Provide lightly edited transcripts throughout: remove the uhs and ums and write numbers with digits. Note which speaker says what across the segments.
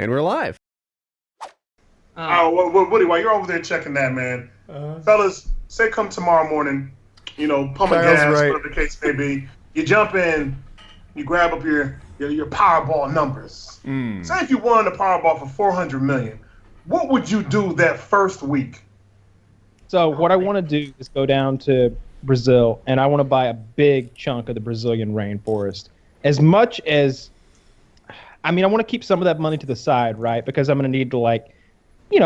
Speaker 1: And we're live.
Speaker 2: Woody, while you're over there checking that, man, fellas, say come tomorrow morning, pump a gas, whatever the case may be. You jump in, you grab up your Powerball numbers. Say if you won the Powerball for $400 million, what would you do that first week?
Speaker 3: So what I want to do is go down to Brazil, and I want to buy a big chunk of the Brazilian rainforest. As much as, I want to keep some of that money to the side, right? Because I'm going to need to,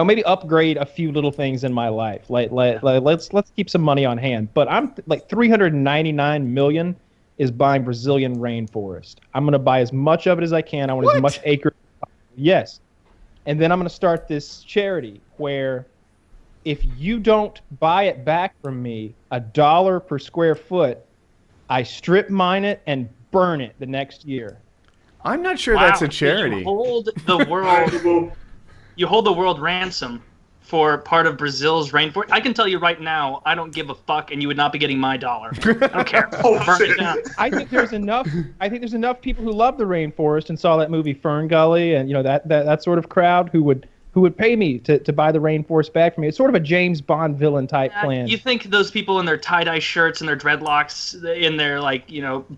Speaker 3: maybe upgrade a few little things in my life. Let's keep some money on hand. But I'm like $399 million is buying Brazilian rainforest. I'm going to buy as much of it as I can. I want as much acre. Yes. And then I'm going to start this charity where if you don't buy it back from me, $1 per square foot, I strip mine it and burn it the next year.
Speaker 1: I'm not sure that's a charity.
Speaker 4: You hold the world. You hold the world ransom for part of Brazil's rainforest. I can tell you right now, I don't give a fuck, and you would not be getting my dollar. I don't care. Burn it down.
Speaker 3: I think there's enough. I think there's enough people who love the rainforest and saw that movie Fern Gully, and that sort of crowd who would pay me to buy the rainforest back from me. It's sort of a James Bond villain type plan.
Speaker 4: You think those people in their tie-dye shirts and their dreadlocks, in their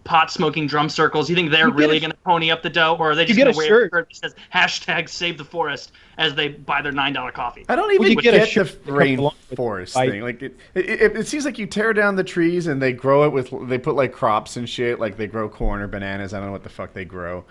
Speaker 4: pot-smoking drum circles, you think they're really going to pony up the dough, or are they just going to wear a shirt that says #SaveTheForest as they buy their $9 coffee?
Speaker 1: I don't even get the rainforest thing. It seems like you tear down the trees and they grow it they put crops and shit, like they grow corn or bananas. I don't know what the fuck they grow.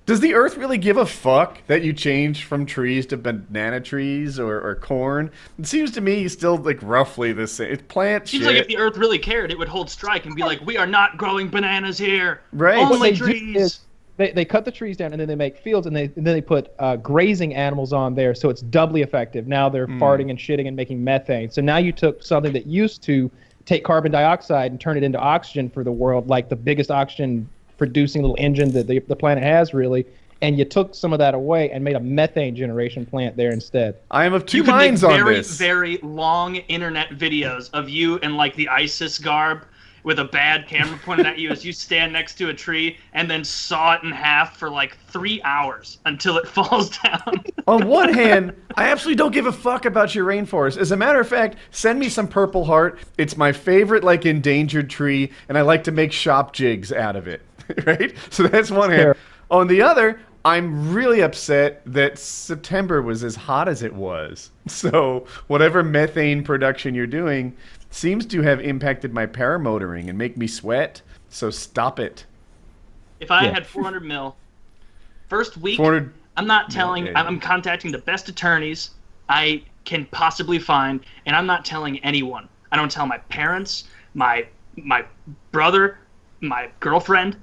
Speaker 1: Does the earth really give a fuck that you change from trees to banana trees or corn? It seems to me still roughly the same. It's plant shit.
Speaker 4: Seems like if the earth really cared, it would hold strike and be like, we are not growing bananas here.
Speaker 1: Right.
Speaker 4: Only trees.
Speaker 3: They cut the trees down and then they make fields and then they put grazing animals on there, so it's doubly effective. Now they're farting and shitting and making methane. So now you took something that used to take carbon dioxide and turn it into oxygen for the world, like the biggest oxygen producing little engine that the planet has, really, and you took some of that away and made a methane generation plant there instead.
Speaker 1: I am of two minds on this.
Speaker 4: Very long internet videos of you in the ISIS garb with a bad camera pointed at you as you stand next to a tree and then saw it in half for 3 hours until it falls down.
Speaker 1: On one hand, I absolutely don't give a fuck about your rainforest. As a matter of fact, send me some purple heart. It's my favorite endangered tree, and I like to make shop jigs out of it. Right? So that's one hand. On the other, I'm really upset that September was as hot as it was. So whatever methane production you're doing seems to have impacted my paramotoring and make me sweat. So stop it.
Speaker 4: If I had 400 mil, first week, I'm not telling, I'm contacting the best attorneys I can possibly find, and I'm not telling anyone. I don't tell my parents, my brother, my girlfriend,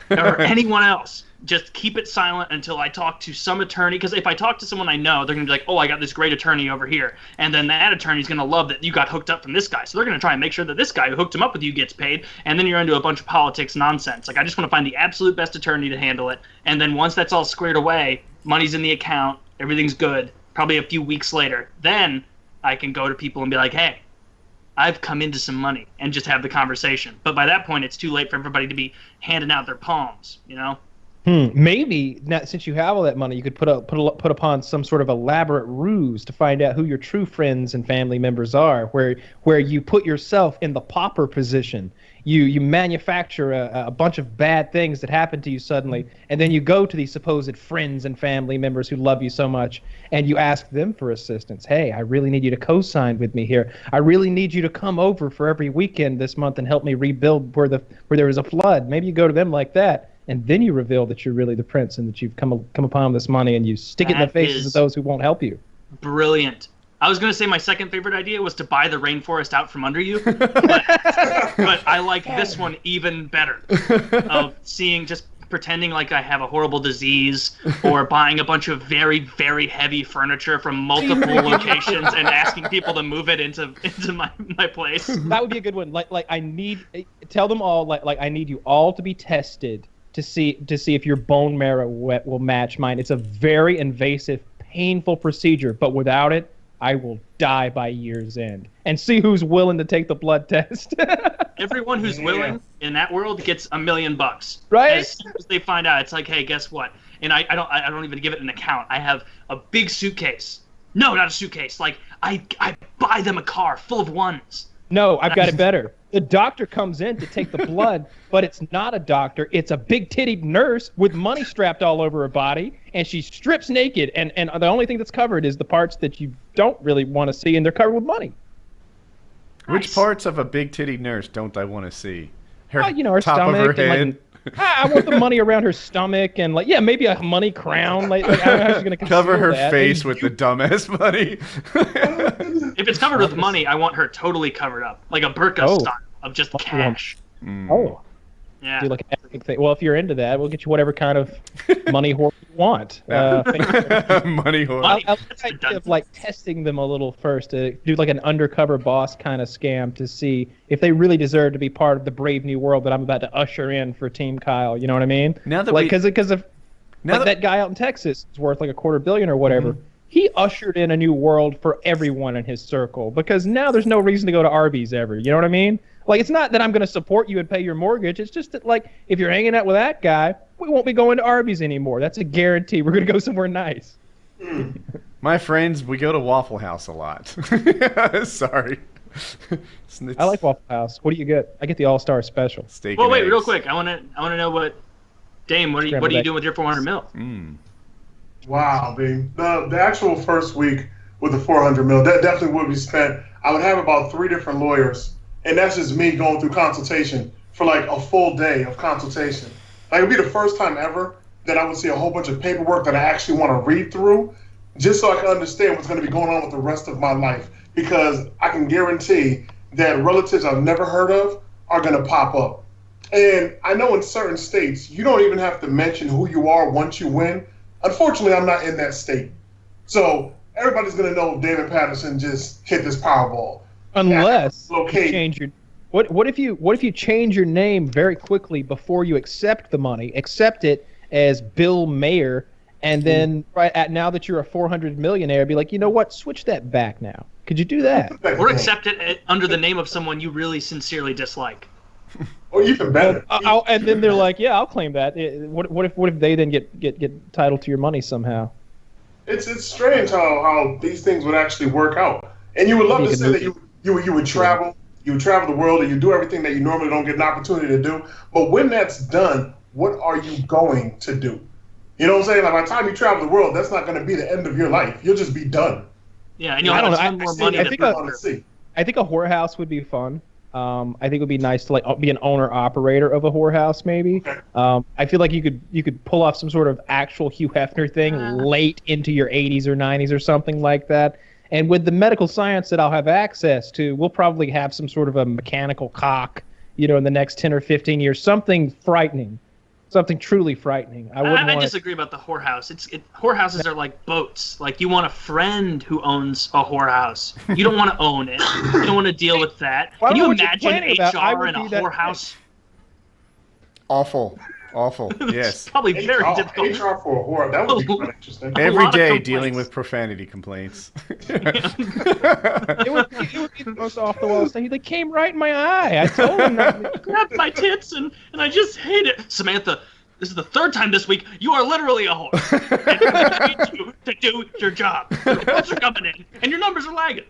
Speaker 4: or anyone else. Just keep it silent until I talk to some attorney, because if I talk to someone I know, they're going to be like, oh, I got this great attorney over here, and then that attorney's going to love that you got hooked up from this guy, so they're going to try and make sure that this guy who hooked him up with you gets paid, and then you're into a bunch of politics nonsense. I just want to find the absolute best attorney to handle it, and then once that's all squared away, money's in the account, everything's good, probably a few weeks later, then I can go to people and be like, hey, I've come into some money, and just have the conversation. But by that point, it's too late for everybody to be handing out their palms,
Speaker 3: Maybe since you have all that money, you could put upon some sort of elaborate ruse to find out who your true friends and family members are, where you put yourself in the pauper position. You manufacture a bunch of bad things that happen to you suddenly, and then you go to these supposed friends and family members who love you so much, and you ask them for assistance. Hey, I really need you to co-sign with me here. I really need you to come over for every weekend this month and help me rebuild where there was a flood. Maybe you go to them like that, and then you reveal that you're really the prince and that you've come upon this money, and you stick it in the faces of those who won't help you.
Speaker 4: Brilliant. I was going to say my second favorite idea was to buy the rainforest out from under you, but I like this one even better, of just pretending like I have a horrible disease, or buying a bunch of very, very heavy furniture from multiple locations and asking people to move it into my place.
Speaker 3: That would be a good one. Tell them all, I need you all to be tested to see if your bone marrow will match mine. It's a very invasive, painful procedure, but without it, I will die by year's end. And see who's willing to take the blood test.
Speaker 4: Everyone who's willing in that world gets $1 million.
Speaker 3: Right.
Speaker 4: As soon as they find out, it's like, hey, guess what? And I don't even give it an account. I have a big suitcase. No, not a suitcase. Like I buy them a car full of ones.
Speaker 3: No, I've got it better. The doctor comes in to take the blood, but it's not a doctor. It's a big-titted nurse with money strapped all over her body, and she strips naked, and the only thing that's covered is the parts that you don't really want to see, and they're covered with money.
Speaker 1: Which parts of a big-titted nurse don't I want to see? Her
Speaker 3: her
Speaker 1: top
Speaker 3: stomach
Speaker 1: of her head.
Speaker 3: and I want the money around her stomach and maybe a money crown. Like I don't know how she's gonna
Speaker 1: cover her
Speaker 3: that.
Speaker 1: face with the dumbass money.
Speaker 4: If it's covered with money, I want her totally covered up, like a burqa style of just cash.
Speaker 3: Oh,
Speaker 4: yeah.
Speaker 3: Do like an epic thing. Well, if you're into that, we'll get you whatever kind of money whore you want.
Speaker 1: Money whore.
Speaker 4: Money.
Speaker 3: I like testing them a little first to do like an undercover boss kind of scam to see if they really deserve to be part of the brave new world that I'm about to usher in for Team Kyle. You know what I mean?
Speaker 1: Now that
Speaker 3: because of that guy out in Texas is worth like $250 million or whatever. He ushered in a new world for everyone in his circle because now there's no reason to go to Arby's ever. You know what I mean? Like, it's not that I'm going to support you and pay your mortgage. It's just that, like, if you're hanging out with that guy, we won't be going to Arby's anymore. That's a guarantee. We're going to go somewhere nice.
Speaker 1: My friends, we go to Waffle House a lot. Sorry.
Speaker 3: I like Waffle House. What do you get? I get the All-Star Special.
Speaker 1: Steak
Speaker 4: Well,
Speaker 1: and
Speaker 4: wait,
Speaker 1: eggs.
Speaker 4: real quick. I want to know what, Daym, what are you doing with your 400 mil?
Speaker 2: Wow, dude. The actual first week with the 400 mil, that definitely would be spent. I would have about 3 different lawyers, and that's just me going through consultation for like a full day of consultation. Like, it'd be the first time ever that I would see a whole bunch of paperwork that I actually want to read through, just so I can understand what's going to be going on with the rest of my life. Because I can guarantee that relatives I've never heard of are going to pop up. And I know in certain states, you don't even have to mention who you are once you win. Unfortunately, I'm not in that state. So everybody's going to know David Patterson just hit this Powerball.
Speaker 3: Unless you change your... What if you change your name very quickly before you accept the money, accept it as Bill Mayer, and then now that you're a 400 millionaire, be like, you know what, switch that back now. Could you do that?
Speaker 4: Or accept it under the name of someone you really sincerely dislike.
Speaker 2: Or even better.
Speaker 3: And then they're like, yeah, I'll claim that. What if they then get title to your money somehow?
Speaker 2: It's strange how these things would actually work out. And you would love to say that you would travel, you would travel the world, and you do everything that you normally don't get an opportunity to do. But when that's done, what are you going to do? You know what I'm saying? Like, by the time you travel the world, that's not going to be the end of your life. You'll just be done.
Speaker 4: Yeah, and you'll have a ton more money
Speaker 3: I think a whorehouse would be fun. I think it would be nice to like be an owner-operator of a whorehouse, maybe. Okay. I feel like you could pull off some sort of actual Hugh Hefner thing late into your 80s or 90s or something like that. And with the medical science that I'll have access to, we'll probably have some sort of a mechanical cock, in the next 10 or 15 years. Something frightening. Something truly frightening. I
Speaker 4: disagree about the whorehouse. Whorehouses are like boats. Like, you want a friend who owns a whorehouse. You don't want to own it. You don't want to deal with that. Can you imagine HR in a whorehouse?
Speaker 1: Awful. Yes.
Speaker 4: Probably very difficult.
Speaker 2: HR for a whore. That would be kind of interesting.
Speaker 1: Every day dealing with profanity complaints.
Speaker 3: It would be the most off-the-wall thing. They came right in my eye. I told them not to.
Speaker 4: Grabbed my tits and I just hate it. Samantha, this is the 3rd time this week. You are literally a whore. And I need you to do your job. The bills are coming in, and your numbers are lagging.